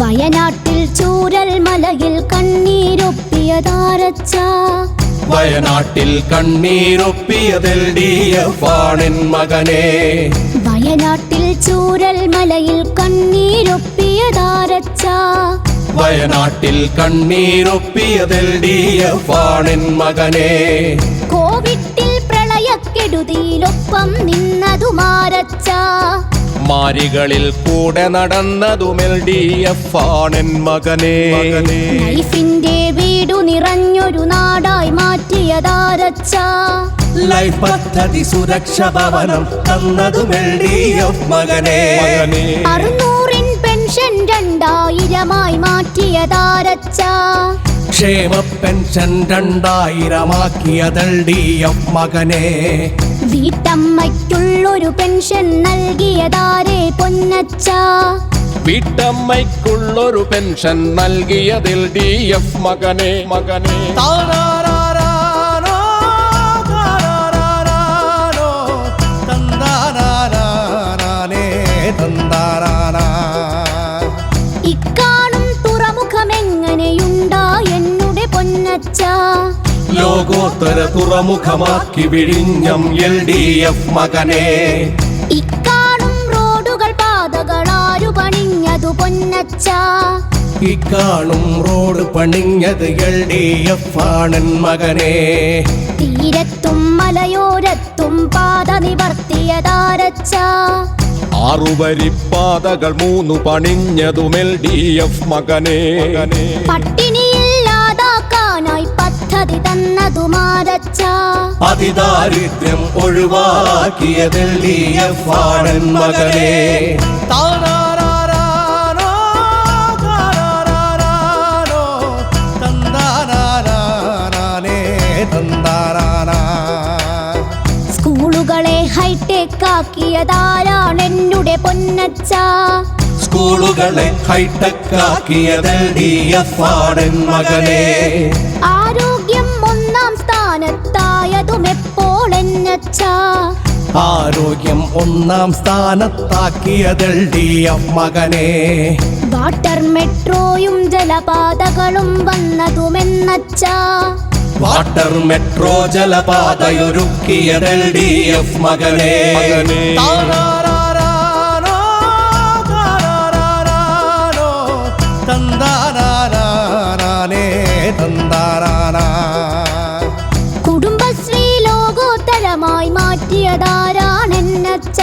വയനാട്ടിൽ ചൂരൽ മലയിൽ കണ്ണീരൊപ്പിയതാരച്ച വയനാട്ടിൽ കണ്ണീരൊപ്പിയതിൽ LDF ആണെൻ മകനെ വയനാട്ടിൽ ചൂരൽ മലയിൽ കണ്ണീരൊപ്പിയതാരച്ച വയനാട്ടിൽ കണ്ണീരൊപ്പിയതിൽ LDF ആണെൻ മകനെ കോവിഡിൽ പ്രളയക്കെടുതിയിലൊപ്പം നിന്നതുമാരച്ച മാരികളിൽ കൂടെ നടന്നതും LDF ആണെൻ മകനെ ലൈഫിന്റെ വീടു നിറഞ്ഞൊരു നാടായി മാറ്റിയതാരച്ച ലൈഫ് പദ്ധതി സുരക്ഷ ഭവനം തന്നതും LDF മകനെ 600 പെൻഷൻ 2000 മാറ്റിയതാരച്ച ക്ഷേമ പെൻഷൻ 2000 LDF മകനെ വീട്ടമ്മയ്ക്കുള്ളൊരു പെൻഷൻ നൽകിയതാരേ പൊന്നച്ച വീട്ടമ്മയ്ക്കുള്ളൊരു പെൻഷൻ നൽകിയതിൽ LDF മകനെ മകനെ ഇക്കാണും തുറമുഖമെങ്ങനെയുണ്ടാ എന്നുടെ പൊന്നച്ച ലോകോത്തര തുറമുഖമാക്കി വിഴിഞ്ഞം LDF മകനെ ഇക്കാണും റോഡുകൾ പാതകളാരു പണിഞ്ഞതു പൊന്നച്ച ഇക്കാണും റോഡ് പണിഞ്ഞത് LDF ആണെൻ മകനെ തീരത്തും മലയോരത്തും പാത നിവർത്തിയതാരച്ച 6 വരിപ്പാതകൾ 3 പണിഞ്ഞതും LDF മകനെ പട്ടിണിയില്ലാതാക്കാനായി പദ്ധതി തന്നതുമാരച്ച അതിദാരിദ്ര്യം ഒഴിവാക്കിയത് LDF ആണെൻ മകനെ സ്കൂളുകളെ ഹൈടെക് ആക്കിയതാരാണ് എന്നുടെ പൊന്നച്ച സ്കൂളുകളെ ഹൈടെക് ആക്കിയത് LDF ആണെൻ മകനെ ആരോഗ്യം 1-ാം സ്ഥാനത്തായതും എപ്പോൾ എന്നച്ച ആരോഗ്യം 1-ാം സ്ഥാനത്താക്കിയത് LDF മകനെ വാട്ടർ മെട്രോയും ജലപാതകളും വന്നതുമെന്നച്ച വാട്ടർ മെട്രോ ജലപാതയൊരുക്കിയത് LDF മകനെ കുടുംബശ്രീ ലോകോത്തരമായി മാറ്റിയതാരാണെന്നച്ച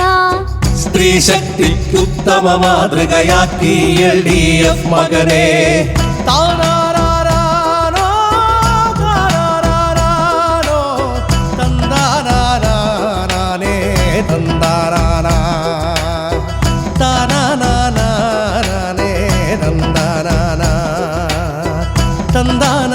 സ്ത്രീ ശക്തിക്ക് ഉത്തമ മാതൃകയാക്കി LDF മകനെ തന്ദാന